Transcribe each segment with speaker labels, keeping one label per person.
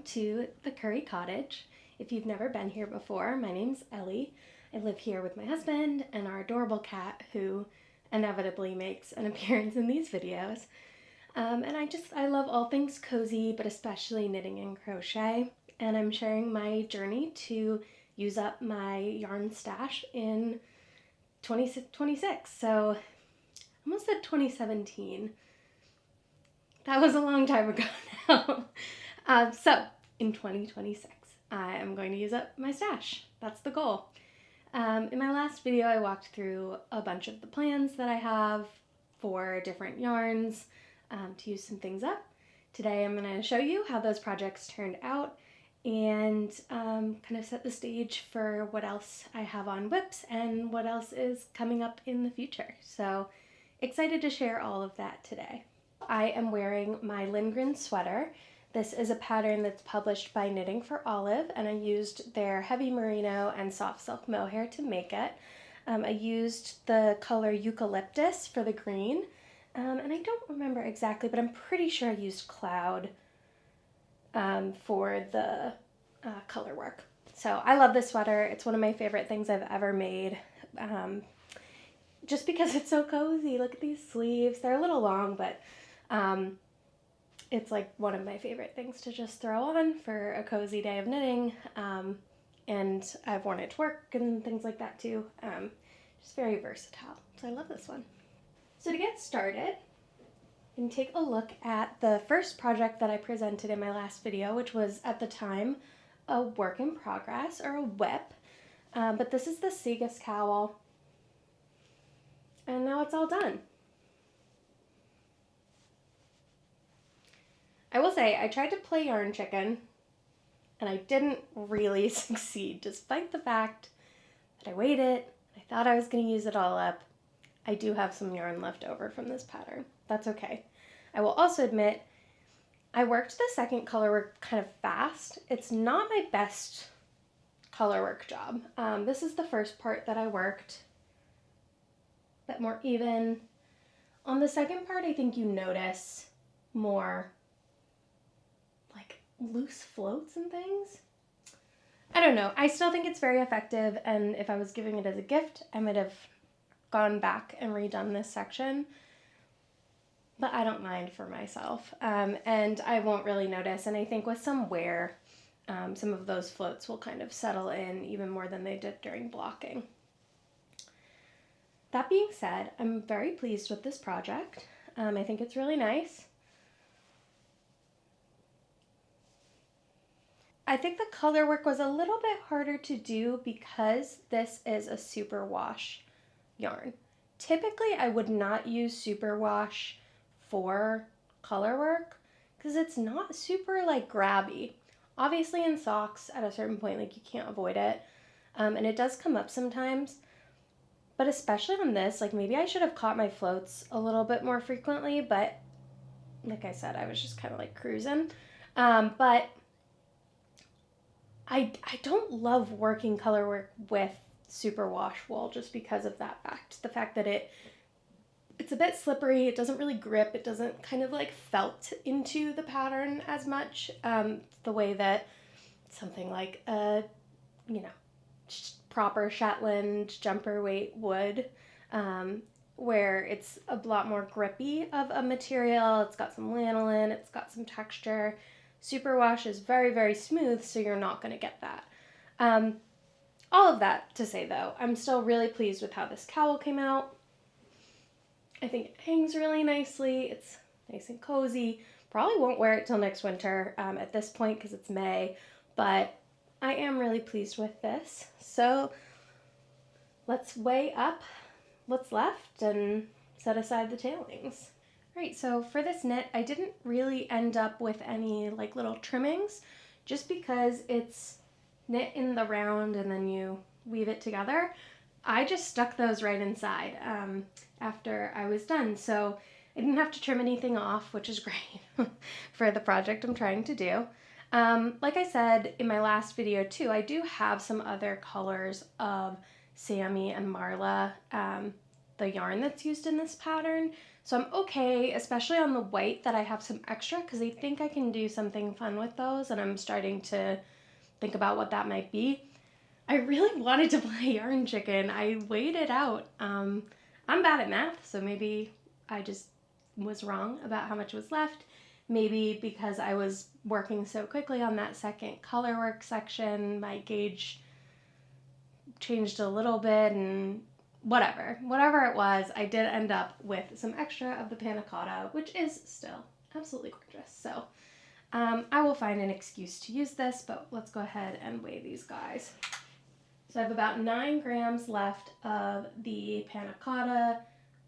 Speaker 1: to the Curry Cottage. If you've never been here before, my name's Ellie. I live here with my husband and our adorable cat who inevitably makes an appearance in these videos. And I love all things cozy, but especially knitting and crochet. And I'm sharing my journey to use up my yarn stash in 2026. So I almost said 2017. That was a long time ago now. So in 2026, I am going to use up my stash. That's the goal. In my last video, I walked through a bunch of the plans that I have for different yarns to use some things up. Today, I'm going to show you how those projects turned out and kind of set the stage for what else I have on whips and what else is coming up in the future. So excited to share all of that today. I am wearing my Lindgren sweater. This is a pattern that's published by Knitting for Olive, and I used their heavy merino and soft silk mohair to make it. I used the color eucalyptus for the green, and I don't remember exactly, but I'm pretty sure I used cloud for the color work. So I love this sweater. It's one of my favorite things I've ever made. Just because it's so cozy. Look at these sleeves. They're a little long, but it's like one of my favorite things to just throw on for a cozy day of knitting. And I've worn it to work and things like that too. Just very versatile. So I love this one. So to get started, you can take a look at the first project that I presented in my last video, which was at the time a work in progress or a whip. But this is the Seagus cowl. And now it's all done. I will say, I tried to play yarn chicken, and I didn't really succeed, despite the fact that I weighed it, I thought I was going to use it all up. I do have some yarn left over from this pattern. That's okay. I will also admit, I worked the second color work kind of fast. It's not my best color work job. This is the first part that I worked. A bit more even. On the second part, I think you notice more like loose floats and things. I don't know. I still think it's very effective, and if I was giving it as a gift, I might have gone back and redone this section. But I don't mind for myself, and I won't really notice. And I think with some wear, some of those floats will kind of settle in even more than they did during blocking. That being said, I'm very pleased with this project. I think it's really nice. I think the color work was a little bit harder to do because this is a superwash yarn. Typically, I would not use superwash for color work because it's not super like grabby. Obviously in socks at a certain point, like you can't avoid it. And it does come up sometimes. But especially on this, like maybe I should have caught my floats a little bit more frequently, but like I said, I was just kind of like cruising. But I don't love working color work with superwash wool just because of that fact. The fact that it's a bit slippery, it doesn't really grip, it doesn't kind of like felt into the pattern as much, the way that something like a, proper Shetland jumper weight would, where it's a lot more grippy of a material. It's got some lanolin, it's got some texture. Superwash is very, very smooth, so you're not going to get that. All of that to say, though, I'm still really pleased with how this cowl came out. I think it hangs really nicely. It's nice and cozy. Probably won't wear it till next winter at this point because it's May, but I am really pleased with this. So let's weigh up what's left and set aside the tailings. All right, so for this knit, I didn't really end up with any like little trimmings just because it's knit in the round and then you weave it together. I just stuck those right inside after I was done. So I didn't have to trim anything off, which is great for the project I'm trying to do. Like I said in my last video too, I do have some other colors of Sammy and Marla the yarn that's used in this pattern. So I'm okay, especially on the white, that I have some extra, because I think I can do something fun with those, and I'm starting to think about what that might be. I really wanted to buy yarn chicken. I weighed it out. I'm bad at math, so maybe I just was wrong about how much was left. Maybe because I was working so quickly on that second color work section, my gauge changed a little bit, and whatever it was, I did end up with some extra of the panna cotta, which is still absolutely gorgeous. So I will find an excuse to use this, but let's go ahead and weigh these guys. So I have about 9 grams left of the panna cotta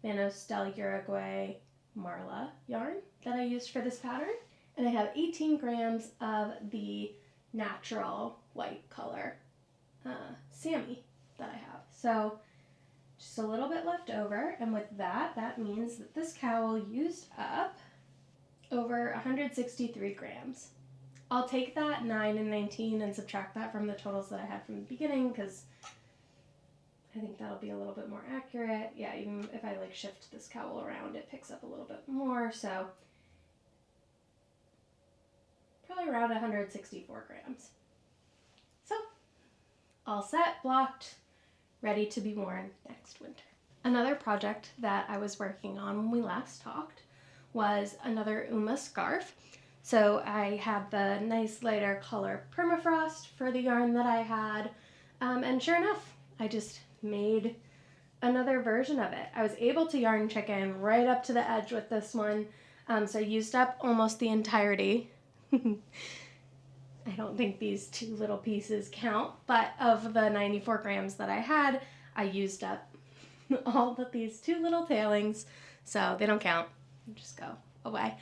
Speaker 1: Manos del Uruguay Marla yarn that I used for this pattern, and I have 18 grams of the natural white color Sammy that I have. So just a little bit left over, and with that, that means that this cowl used up over 163 grams. I'll take that 9 and 19 and subtract that from the totals that I had from the beginning, because I think that'll be a little bit more accurate. Yeah, even if I like shift this cowl around, it picks up a little bit more, so probably around 164 grams. So, all set, blocked, ready to be worn next winter. Another project that I was working on when we last talked was another Uma scarf. So I had the nice lighter color permafrost for the yarn that I had, and sure enough, I just made another version of it. I was able to yarn chicken right up to the edge with this one, so I used up almost the entirety. I don't think these 2 little pieces count, but of the 94 grams that I had, I used up all but these 2 little tailings, so they don't count. Just go away.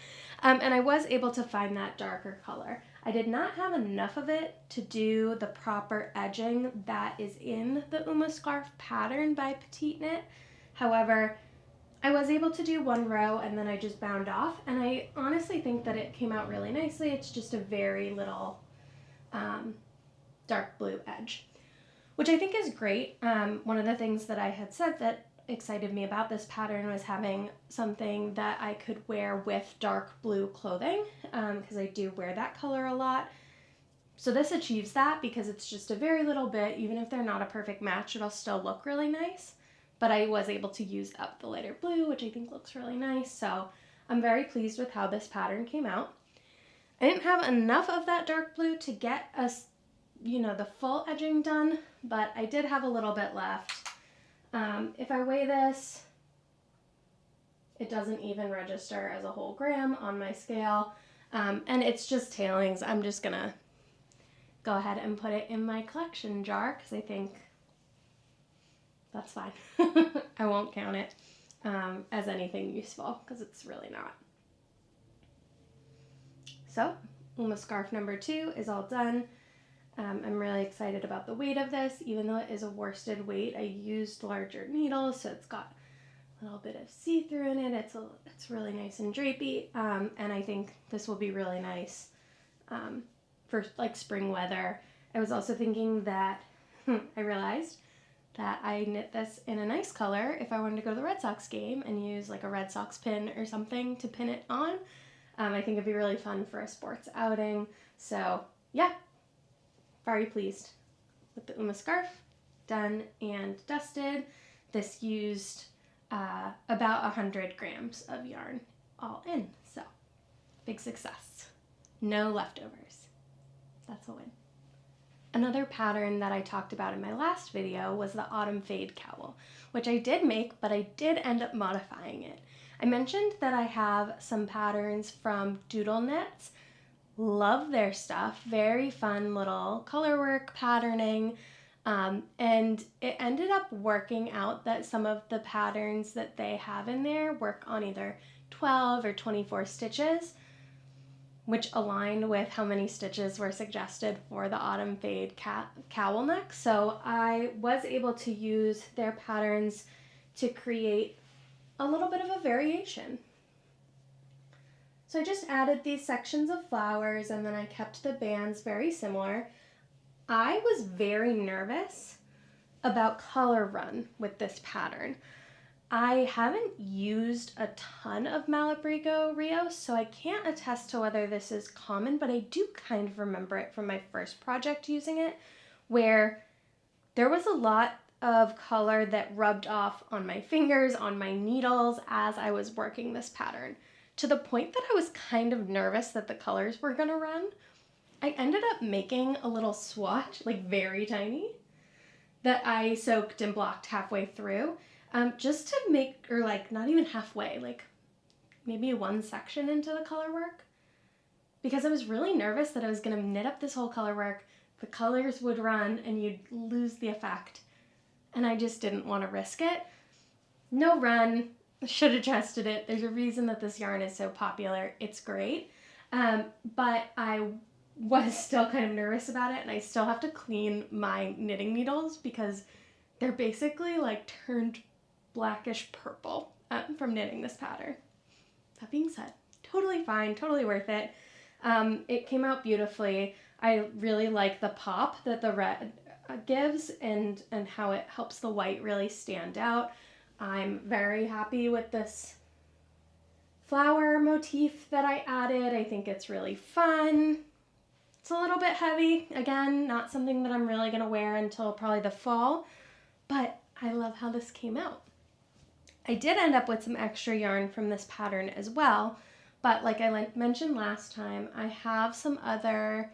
Speaker 1: And I was able to find that darker color. I did not have enough of it to do the proper edging that is in the Uma scarf pattern by Petite Knit. However, I was able to do 1 row, and then I just bound off, and I honestly think that it came out really nicely. It's just a very little dark blue edge, which I think is great. One of the things that I had said that excited me about this pattern was having something that I could wear with dark blue clothing, because I do wear that color a lot. So this achieves that, because it's just a very little bit. Even if they're not a perfect match, it'll still look really nice. But I was able to use up the lighter blue, which I think looks really nice. So I'm very pleased with how this pattern came out. I didn't have enough of that dark blue to get us, the full edging done, but I did have a little bit left. If I weigh this, it doesn't even register as a whole gram on my scale, and it's just tailings. I'm just gonna go ahead and put it in my collection jar, because I think that's fine. I won't count it as anything useful, because it's really not. So, Uma scarf number 2 is all done. I'm really excited about the weight of this. Even though it is a worsted weight, I used larger needles, so it's got a little bit of see-through in it. It's really nice and drapey, and I think this will be really nice for like spring weather. I was also thinking that I realized that I knit this in a nice color if I wanted to go to the Red Sox game and use like a Red Sox pin or something to pin it on. I think it'd be really fun for a sports outing. So yeah, very pleased with the Uma scarf, done and dusted. This used about 100 grams of yarn all in, so big success. No leftovers. That's a win. Another pattern that I talked about in my last video was the Autumn Fade Cowl, which I did make, but I did end up modifying it. I mentioned that I have some patterns from Doodle Knits. Love their stuff. Very fun little color work patterning. And it ended up working out that some of the patterns that they have in there work on either 12 or 24 stitches, which aligned with how many stitches were suggested for the Autumn Fade cowl neck. So I was able to use their patterns to create a little bit of a variation. So I just added these sections of flowers, and then I kept the bands very similar. I was very nervous about color run with this pattern. I haven't used a ton of Malabrigo Rios, so I can't attest to whether this is common, but I do kind of remember it from my first project using it, where there was a lot of color that rubbed off on my fingers, on my needles as I was working this pattern, to the point that I was kind of nervous that the colors were gonna run. I ended up making a little swatch, like very tiny, that I soaked and blocked halfway through, just to make, or like not even halfway, like maybe one section into the color work, because I was really nervous that I was gonna knit up this whole color work, the colors would run and you'd lose the effect, and I just didn't want to risk it. No run, should have trusted it. There's a reason that this yarn is so popular. It's great, but I was still kind of nervous about it, and I still have to clean my knitting needles because they're basically like turned blackish purple from knitting this pattern. That being said, totally fine, totally worth it. It came out beautifully. I really like the pop that the red gives and how it helps the white really stand out. I'm very happy with this flower motif that I added. I think it's really fun. It's a little bit heavy. Again, not something that I'm really gonna wear until probably the fall, but I love how this came out. I did end up with some extra yarn from this pattern as well, but like I mentioned last time, I have some other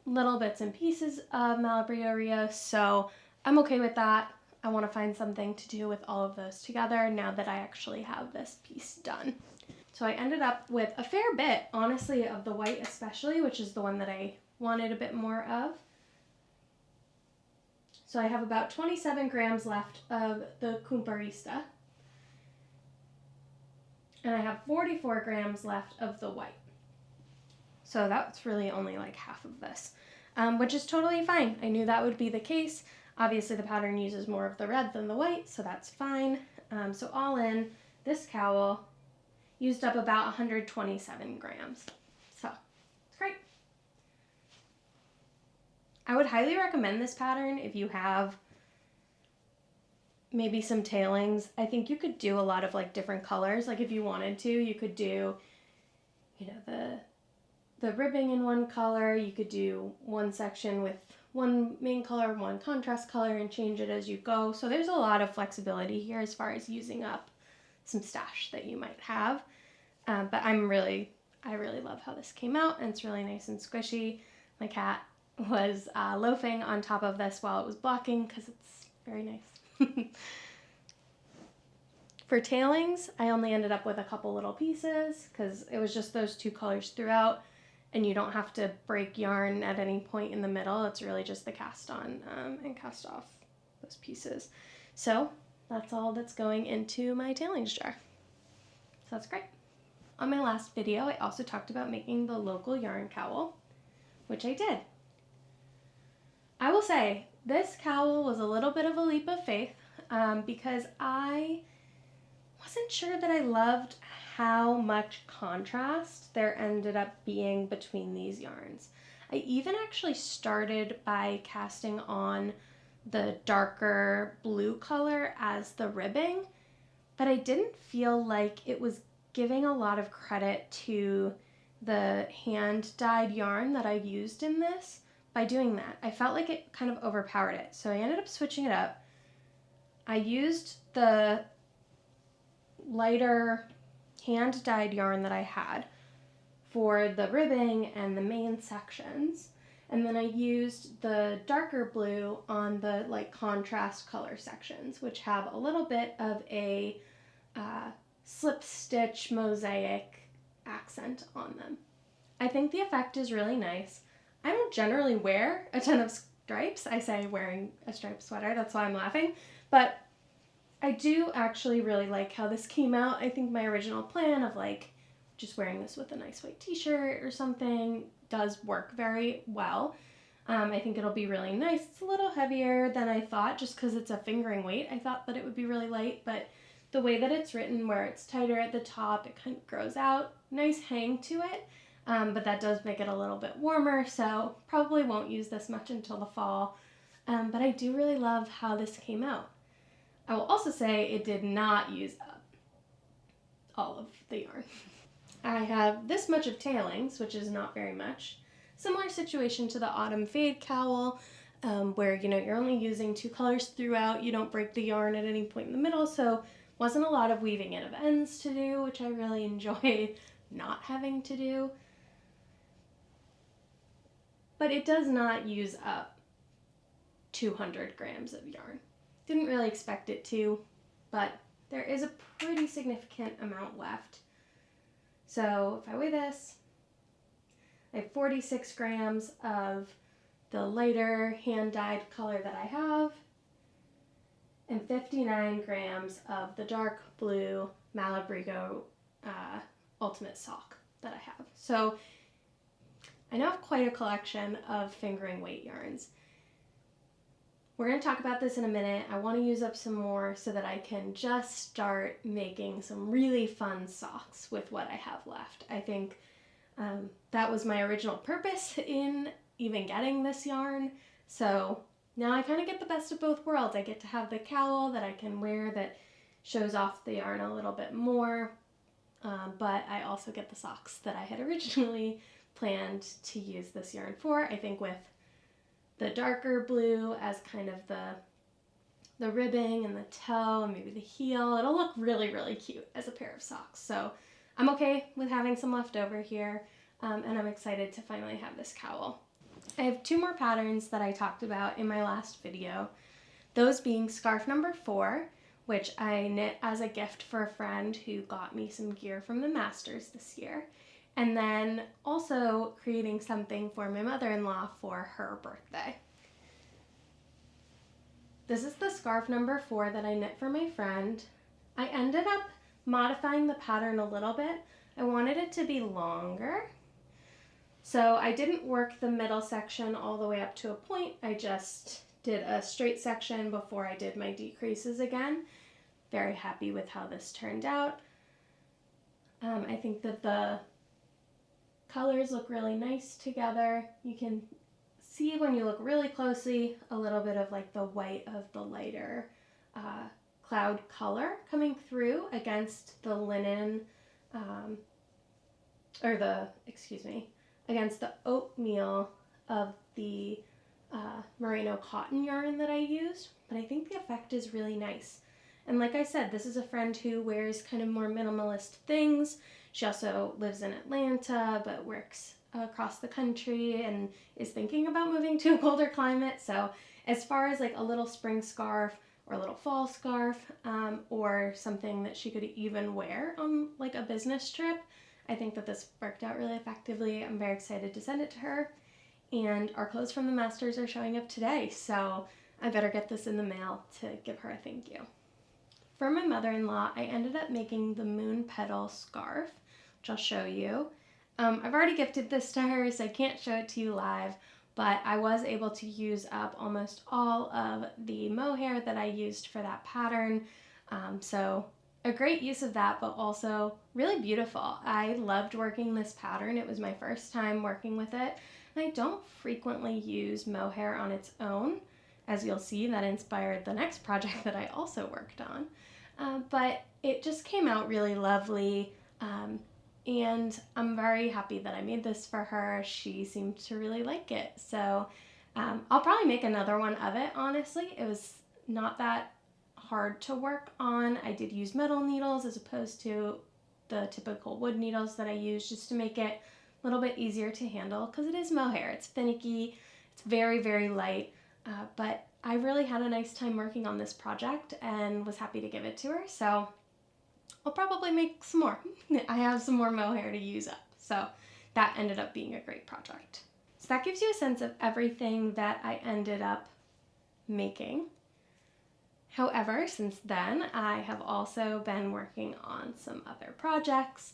Speaker 1: little bits and pieces of Malabrigo Rios, so I'm okay with that. I want to find something to do with all of those together now that I actually have this piece done. So I ended up with a fair bit, honestly, of the white especially, which is the one that I wanted a bit more of. So I have about 27 grams left of the Cumparista, and I have 44 grams left of the white. So that's really only like half of this, which is totally fine. I knew that would be the case. Obviously the pattern uses more of the red than the white, so that's fine. So all in, this cowl used up about 127 grams. So it's great. I would highly recommend this pattern if you have maybe some tailings. I think you could do a lot of like different colors. Like if you wanted to, you could do, you know, the ribbing in one color. You could do one section with one main color, one contrast color, and change it as you go. So there's a lot of flexibility here as far as using up some stash that you might have. But I really love how this came out, and it's really nice and squishy. My cat was loafing on top of this while it was blocking because it's very nice. For tailings, I only ended up with a couple little pieces because it was just those two colors throughout, and you don't have to break yarn at any point in the middle. It's really just the cast on and cast off those pieces. So that's all that's going into my tailings jar. So that's great. On my last video, I also talked about making the local yarn cowl, which I did. I will say, this cowl was a little bit of a leap of faith because I wasn't sure that I loved how much contrast there ended up being between these yarns. I even actually started by casting on the darker blue color as the ribbing, but I didn't feel like it was giving a lot of credit to the hand-dyed yarn that I used in this by doing that. I felt like it kind of overpowered it, so I ended up switching it up. I used the lighter hand-dyed yarn that I had for the ribbing and the main sections, and then I used the darker blue on the like contrast color sections, which have a little bit of a slip stitch mosaic accent on them. I think the effect is really nice. I don't generally wear a ton of stripes. I say wearing a striped sweater, that's why I'm laughing, but I do actually really like how this came out. I think my original plan of like just wearing this with a nice white t-shirt or something does work very well. I think it'll be really nice. It's a little heavier than I thought just because it's a fingering weight. I thought that it would be really light, but the way that it's written where it's tighter at the top, it kind of grows out. Nice hang to it, but that does make it a little bit warmer, so probably won't use this much until the fall. But I do really love how this came out. I will also say it did not use up all of the yarn. I have this much of tailings, which is not very much. Similar situation to the autumn fade cowl, where you're only using 2 colors throughout. You don't break the yarn at any point in the middle, so wasn't a lot of weaving in of ends to do, which I really enjoy not having to do. But it does not use up 200 grams of yarn. Didn't really expect it to, but there is a pretty significant amount left. So if I weigh this, I have 46 grams of the lighter hand-dyed color that I have, and 59 grams of the dark blue Malabrigo Ultimate Sock that I have. So I now have quite a collection of fingering weight yarns. We're going to talk about this in a minute. I want to use up some more so that I can just start making some really fun socks with what I have left. I think that was my original purpose in even getting this yarn. So now I kind of get the best of both worlds. I get to have the cowl that I can wear that shows off the yarn a little bit more, but I also get the socks that I had originally planned to use this yarn for. I think with the darker blue as kind of the ribbing and the toe and maybe the heel, it'll look really, really cute as a pair of socks. So I'm okay with having some left over here, and I'm excited to finally have this cowl. I have 2 more patterns that I talked about in my last video, those being scarf number 4, which I knit as a gift for a friend who got me some gear from the Masters this year, and then also creating something for my mother-in-law for her birthday. This is the scarf number 4 that I knit for my friend. I ended up modifying the pattern a little bit. I wanted it to be longer, so I didn't work the middle section all the way up to a point. I just did a straight section before I did my decreases again. Very happy with how this turned out. I think that the colors look really nice together. You can see when you look really closely a little bit of like the white of the lighter cloud color coming through against the linen, against the oatmeal of the merino cotton yarn that I used. But I think the effect is really nice. And like I said, this is a friend who wears kind of more minimalist things. She also lives in Atlanta, but works across the country and is thinking about moving to a colder climate. So as far as like a little spring scarf or a little fall scarf, or something that she could even wear on like a business trip, I think that this worked out really effectively. I'm very excited to send it to her. And our clothes from the Masters are showing up today, so I better get this in the mail to give her a thank you. For my mother-in-law, I ended up making the moon petal scarf, which I'll show you. I've already gifted this to her, so I can't show it to you live, but I was able to use up almost all of the mohair that I used for that pattern. So a great use of that, but also really beautiful. I loved working this pattern. It was my first time working with it. And I don't frequently use mohair on its own. As you'll see, that inspired the next project that I also worked on. But it just came out really lovely, and I'm very happy that I made this for her. She seemed to really like it. So I'll probably make another one of it, honestly. It was not that hard to work on. I did use metal needles as opposed to the typical wood needles that I use, just to make it a little bit easier to handle, because it is mohair. It's finicky, it's very, very light, but I really had a nice time working on this project and was happy to give it to her, so I'll probably make some more. I have some more mohair to use up, so that ended up being a great project. So that gives you a sense of everything that I ended up making. However, since then, I have also been working on some other projects.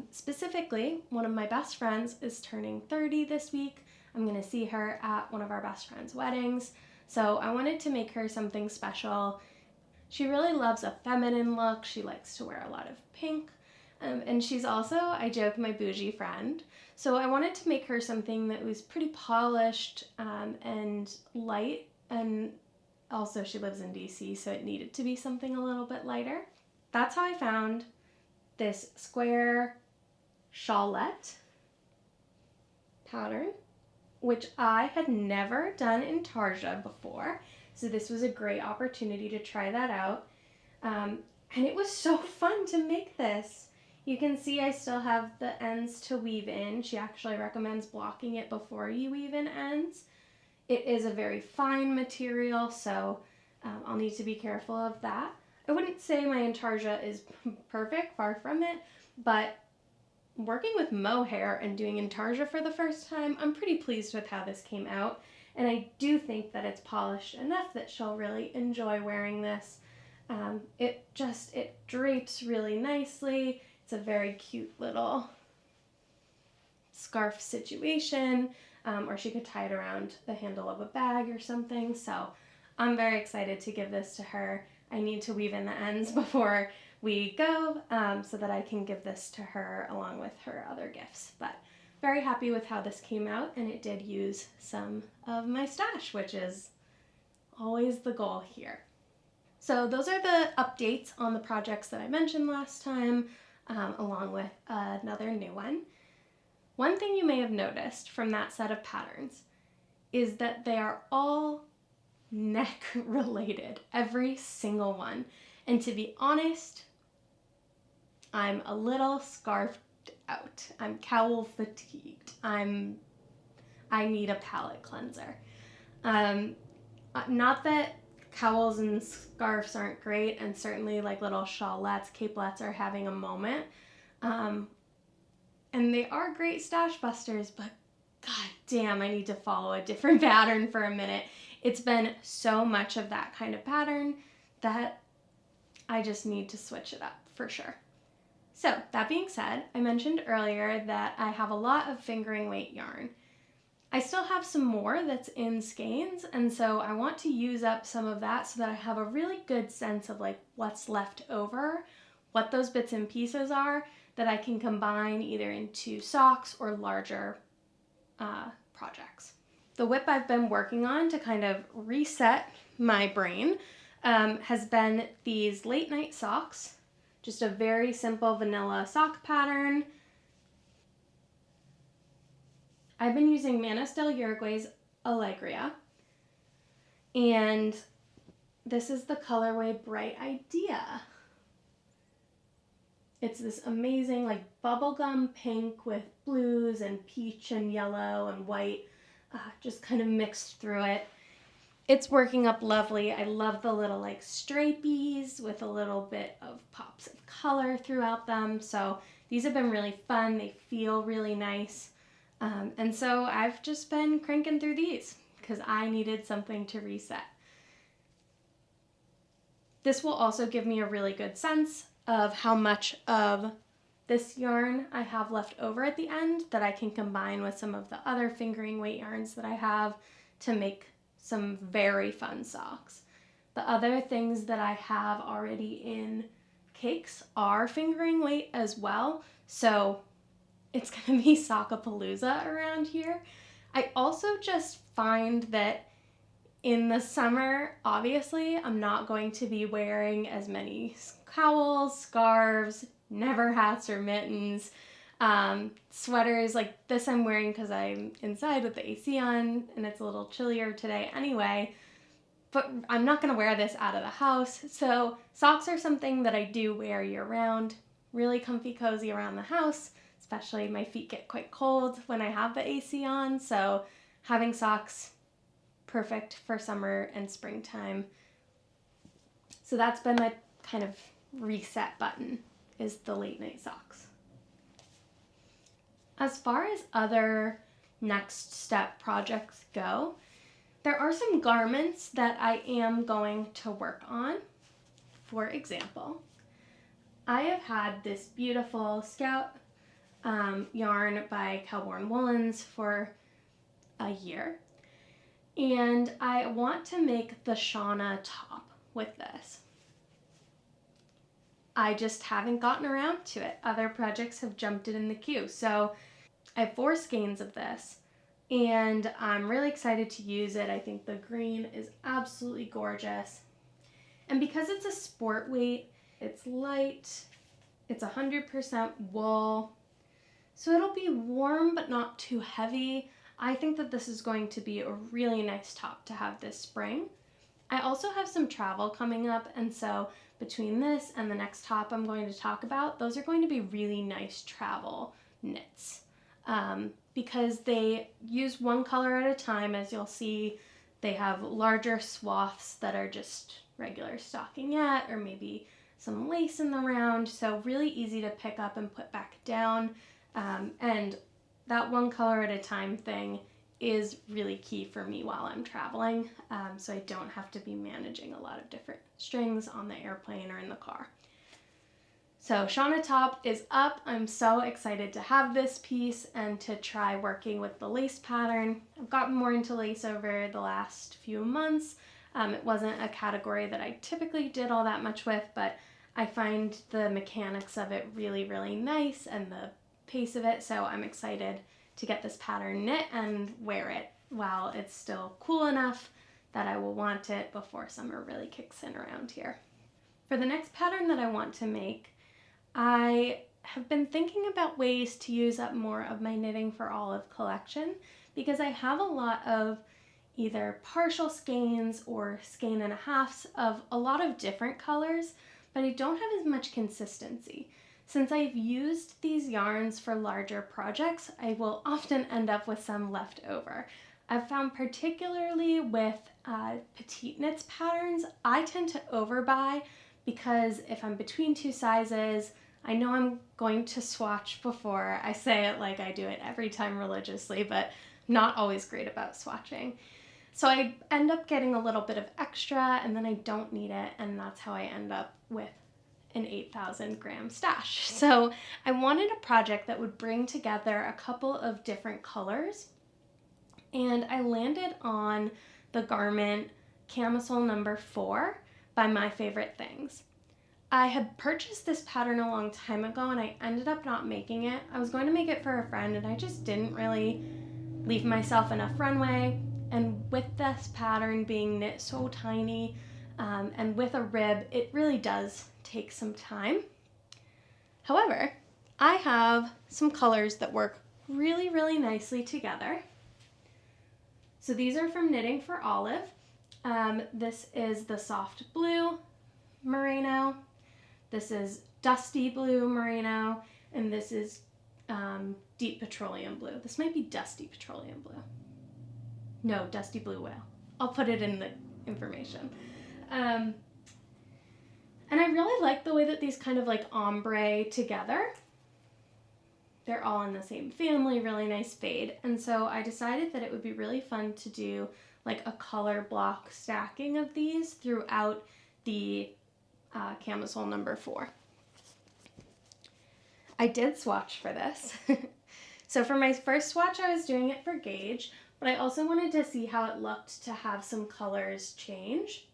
Speaker 1: Specifically, one of my best friends is turning 30 this week. I'm going to see her at one of our best friends' weddings. So I wanted to make her something special. She really loves a feminine look. She likes to wear a lot of pink. And she's also, I joke, my bougie friend. So I wanted to make her something that was pretty polished and light and also she lives in DC, so it needed to be something a little bit lighter. That's how I found this square shawlette pattern, which I had never done in tarsia before. So this was a great opportunity to try that out. And it was so fun to make this. You can see I still have the ends to weave in. She actually recommends blocking it before you weave in ends. It is a very fine material, so I'll need to be careful of that. I wouldn't say my intarsia is perfect, far from it, but working with mohair and doing intarsia for the first time, I'm pretty pleased with how this came out. And I do think that it's polished enough that she'll really enjoy wearing this. It drapes really nicely. It's a very cute little scarf situation, or she could tie it around the handle of a bag or something. So I'm very excited to give this to her. I need to weave in the ends before we go so that I can give this to her along with her other gifts. But very happy with how this came out, and it did use some of my stash, which is always the goal here. So those are the updates on the projects that I mentioned last time, along with another new one. One thing you may have noticed from that set of patterns is that they are all neck related, every single one. And to be honest, I'm a little scarfed out. I'm cowl fatigued. I need a palette cleanser. Not that cowls and scarves aren't great, and certainly like little shawlettes, capelettes are having a moment. And they are great stash busters, but god damn, I need to follow a different pattern for a minute. It's been so much of that kind of pattern that I just need to switch it up for sure. So that being said, I mentioned earlier that I have a lot of fingering weight yarn. I still have some more that's in skeins, and so I want to use up some of that so that I have a really good sense of like what's left over, what those bits and pieces are that I can combine either into socks or larger projects. The whip I've been working on to kind of reset my brain has been these late night socks. Just a very simple vanilla sock pattern. I've been using Manos del Uruguay's Alegria, and this is the colorway Bright Idea. It's this amazing like bubblegum pink with blues and peach and yellow and white, just kind of mixed through it. It's working up lovely. I love the little like stripies with a little bit of pops of color throughout them. So these have been really fun. They feel really nice. And so I've just been cranking through these because I needed something to reset. This will also give me a really good sense of how much of this yarn I have left over at the end that I can combine with some of the other fingering weight yarns that I have to make some very fun socks. The other things that I have already in cakes are fingering weight as well, so it's gonna be Sockapalooza around here. I also just find that in the summer, obviously, I'm not going to be wearing as many cowls, scarves, never hats or mittens, sweaters. Like this I'm wearing because I'm inside with the AC on and it's a little chillier today anyway, but I'm not going to wear this out of the house. So socks are something that I do wear year round, really comfy, cozy around the house, especially my feet get quite cold when I have the AC on. So having socks, perfect for summer and springtime. So that's been my kind of reset button, is the late night socks. As far as other next step projects go, there are some garments that I am going to work on. For example, I have had this beautiful Scout yarn by Cowborn Woolens for a year, and I want to make the Shauna top with this. I just haven't gotten around to it. Other projects have jumped it in the queue. So I have 4 skeins of this. and I'm really excited to use it. I think the green is absolutely gorgeous. And because it's a sport weight, it's light, it's 100% wool, so it'll be warm but not too heavy. I think that this is going to be a really nice top to have this spring. I also have some travel coming up, and so between this and the next top I'm going to talk about, those are going to be really nice travel knits. Because they use one color at a time. As you'll see, they have larger swaths that are just regular stockinette or maybe some lace in the round, so really easy to pick up and put back down. And that one color at a time thing is really key for me while I'm traveling, so I don't have to be managing a lot of different strings on the airplane or in the car. So Shauna top is up. I'm so excited to have this piece and to try working with the lace pattern. I've gotten more into lace over the last few months. It wasn't a category that I typically did all that much with, but I find the mechanics of it really, really nice and the pace of it, so I'm excited to get this pattern knit and wear it while it's still cool enough that I will want it before summer really kicks in around here. For the next pattern that I want to make, I have been thinking about ways to use up more of my Knitting for Olive collection because I have a lot of either partial skeins or skein and a halves of a lot of different colors, but I don't have as much consistency. Since I've used these yarns for larger projects, I will often end up with some left over. I've found particularly with petite knits patterns, I tend to overbuy because if I'm between two sizes, I know I'm going to swatch before. I say it like I do it every time religiously, but not always great about swatching. So I end up getting a little bit of extra and then I don't need it, and that's how I end up with an 8,000 gram stash. So I wanted a project that would bring together a couple of different colors, and I landed on the garment Camisole number 4 by My Favorite Things. I had purchased this pattern a long time ago and I ended up not making it. I was going to make it for a friend and I just didn't really leave myself enough runway, and with this pattern being knit so tiny and with a rib, it really does take some time. However, I have some colors that work really, really nicely together. So these are from Knitting for Olive. This is the soft blue merino, this is dusty blue merino, and this is deep petroleum blue. This might be dusty petroleum blue. No, dusty blue whale. I'll put it in the information. And I really like the way that these kind of like ombre together. They're all in the same family, really nice fade. And so I decided that it would be really fun to do like a color block stacking of these throughout the Camisole number 4. I did swatch for this. So for my first swatch, I was doing it for gauge, but I also wanted to see how it looked to have some colors change.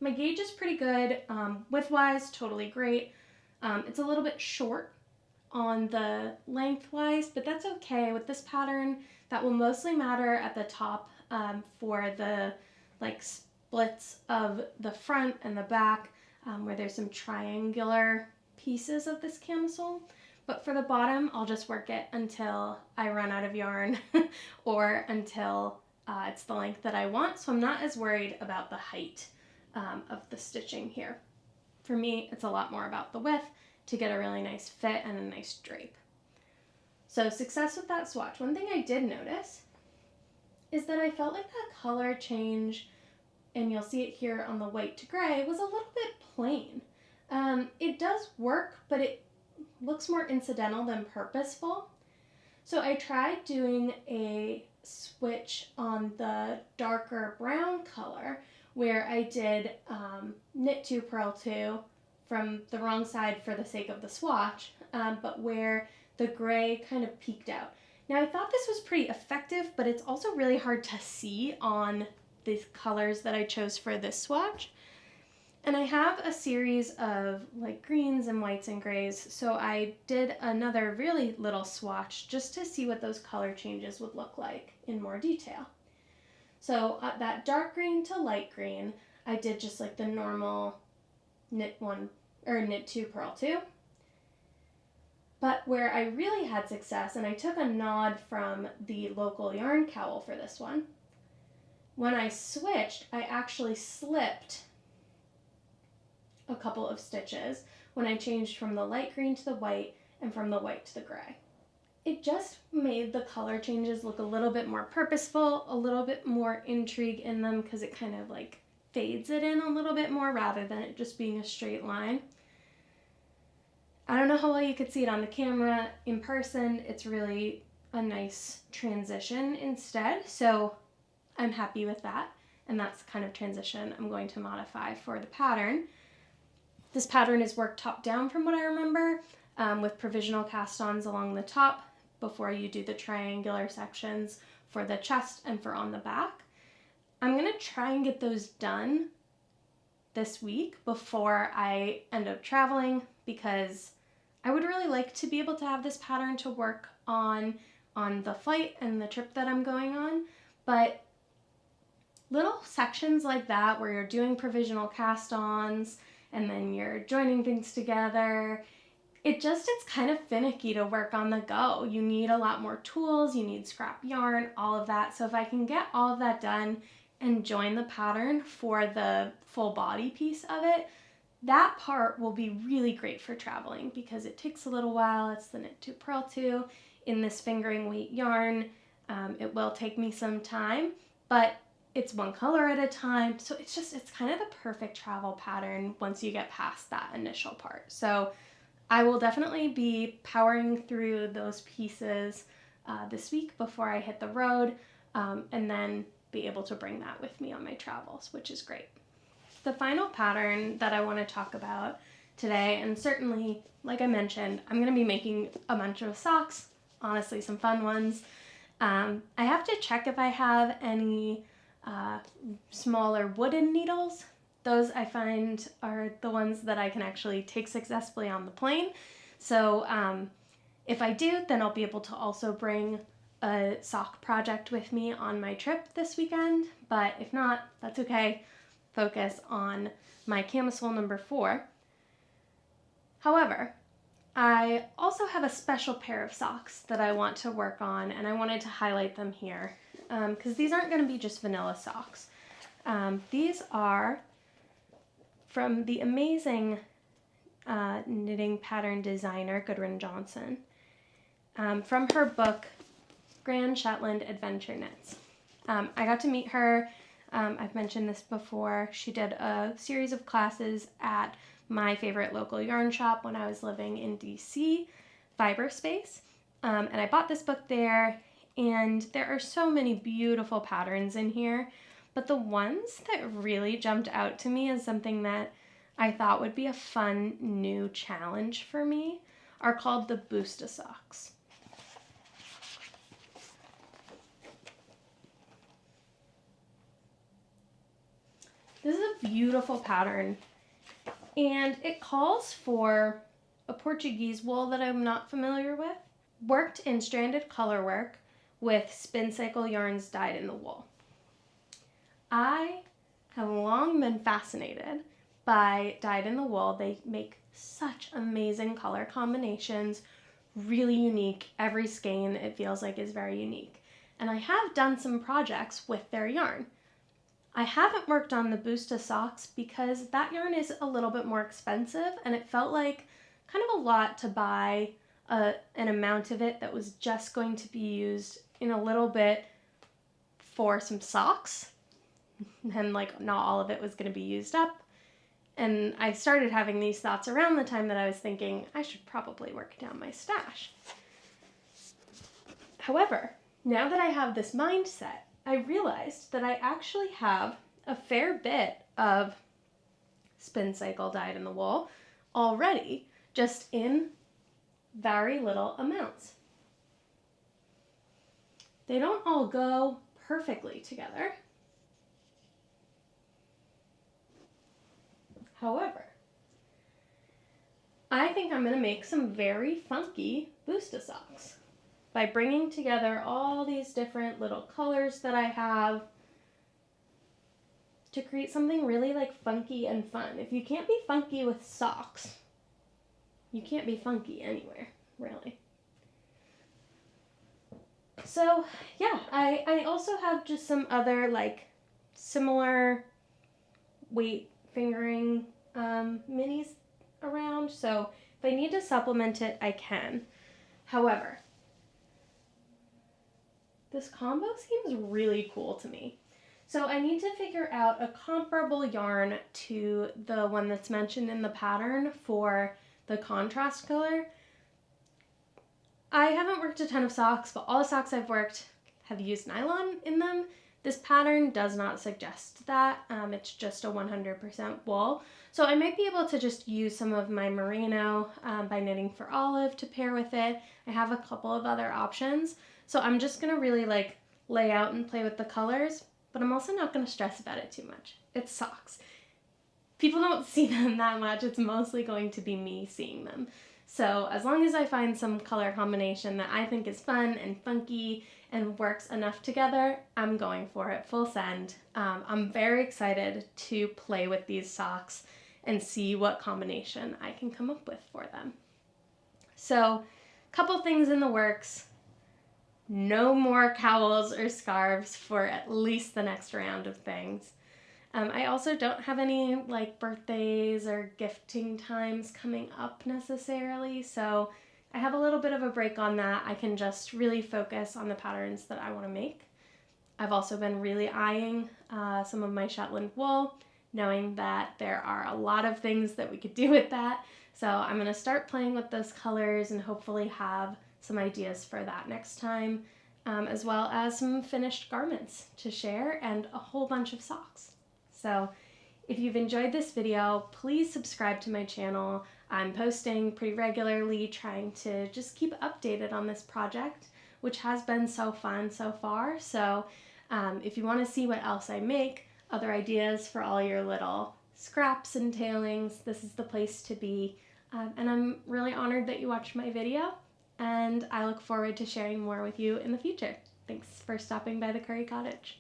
Speaker 1: My gauge is pretty good, width-wise, totally great. It's a little bit short on the lengthwise, but that's okay. With this pattern, that will mostly matter at the top for the like splits of the front and the back, where there's some triangular pieces of this camisole. But for the bottom, I'll just work it until I run out of yarn or until it's the length that I want, so I'm not as worried about the height of the stitching here. For me, it's a lot more about the width to get a really nice fit and a nice drape. So success with that swatch. One thing I did notice is that I felt like that color change, and you'll see it here on the white to gray, was a little bit plain. It does work, but it looks more incidental than purposeful. So I tried doing a switch on the darker brown color where I did knit 2, purl 2 from the wrong side for the sake of the swatch, but where the gray kind of peeked out. Now I thought this was pretty effective, but it's also really hard to see on the colors that I chose for this swatch. And I have a series of like greens and whites and grays, so I did another really little swatch just to see what those color changes would look like in more detail. So that dark green to light green, I did just like the normal knit 1 or knit 2, purl 2. But where I really had success, and I took a nod from the local yarn cowl for this one, when I switched, I actually slipped a couple of stitches when I changed from the light green to the white and from the white to the gray. It just made the color changes look a little bit more purposeful, a little bit more intrigue in them, because it kind of like fades it in a little bit more rather than it just being a straight line. I don't know how well you could see it on the camera. In person, it's really a nice transition instead, so I'm happy with that, and that's the kind of transition I'm going to modify for the pattern. This pattern is worked top down from what I remember, with provisional cast-ons along the top before you do the triangular sections for the chest and for on the back. I'm going to try and get those done this week before I end up traveling, because I would really like to be able to have this pattern to work on the flight and the trip that I'm going on, but little sections like that where you're doing provisional cast-ons and then you're joining things together, it's kind of finicky to work on the go. You need a lot more tools, you need scrap yarn, all of that. So if I can get all of that done and join the pattern for the full body piece of it, that part will be really great for traveling, because it takes a little while. It's the knit 2, purl 2 in this fingering weight yarn. It will take me some time, but it's one color at a time, so it's kind of the perfect travel pattern once you get past that initial part. So I will definitely be powering through those pieces this week before I hit the road, and then be able to bring that with me on my travels, which is great. The final pattern that I want to talk about today, and certainly, like I mentioned, I'm going to be making a bunch of socks, honestly some fun ones. I have to check if I have any smaller wooden needles. Those I find are the ones that I can actually take successfully on the plane. So if I do, then I'll be able to also bring a sock project with me on my trip this weekend. But if not, that's okay. Focus on my camisole number 4. However, I also have a special pair of socks that I want to work on, and I wanted to highlight them here, because these aren't going to be just vanilla socks. These are from the amazing knitting pattern designer Gudrun Johnson, from her book Grand Shetland Adventure Knits. I got to meet her. I've mentioned this before. She did a series of classes at my favorite local yarn shop when I was living in DC, Fiberspace, and I bought this book there, and there are so many beautiful patterns in here, but the ones that really jumped out to me as something that I thought would be a fun new challenge for me are called the Boosta socks. This is a beautiful pattern, and it calls for a Portuguese wool that I'm not familiar with, worked in stranded color work with spin cycle yarns dyed in the wool. I have long been fascinated by dyed in the wool. They make such amazing color combinations, really unique. Every skein, it feels like, is very unique. And I have done some projects with their yarn. I haven't worked on the Boosta socks because that yarn is a little bit more expensive, and it felt like kind of a lot to buy an amount of it that was just going to be used in a little bit for some socks, and like not all of it was going to be used up. And I started having these thoughts around the time that I was thinking I should probably work down my stash. However, now that I have this mindset, I realized that I actually have a fair bit of spin cycle dyed in the wool already, just in very little amounts. They don't all go perfectly together. However, I think I'm going to make some very funky Boosta socks by bringing together all these different little colors that I have to create something really like funky and fun. If you can't be funky with socks, you can't be funky anywhere, really. So yeah, I also have just some other like similar weight fingering minis around, so if I need to supplement it, I can. However, this combo seems really cool to me. So I need to figure out a comparable yarn to the one that's mentioned in the pattern for the contrast color. I haven't worked a ton of socks, but all the socks I've worked have used nylon in them. This pattern does not suggest that. It's just a 100% wool. So I might be able to just use some of my merino by Knitting for Olive to pair with it. I have a couple of other options. So I'm just gonna really like lay out and play with the colors, but I'm also not gonna stress about it too much. It's socks. People don't see them that much. It's mostly going to be me seeing them. So as long as I find some color combination that I think is fun and funky and works enough together, I'm going for it full send. I'm very excited to play with these socks and see what combination I can come up with for them. So a couple things in the works. No more cowls or scarves for at least the next round of things. I also don't have any like birthdays or gifting times coming up necessarily, so I have a little bit of a break on that. I can just really focus on the patterns that I want to make. I've also been really eyeing some of my Shetland wool, knowing that there are a lot of things that we could do with that. So I'm going to start playing with those colors and hopefully have some ideas for that next time, as well as some finished garments to share and a whole bunch of socks. So if you've enjoyed this video, please subscribe to my channel. I'm posting pretty regularly, trying to just keep updated on this project, which has been so fun so far. So if you want to see what else I make, other ideas for all your little scraps and tailings, this is the place to be. And I'm really honored that you watched my video, and I look forward to sharing more with you in the future. Thanks for stopping by the Curry Cottage.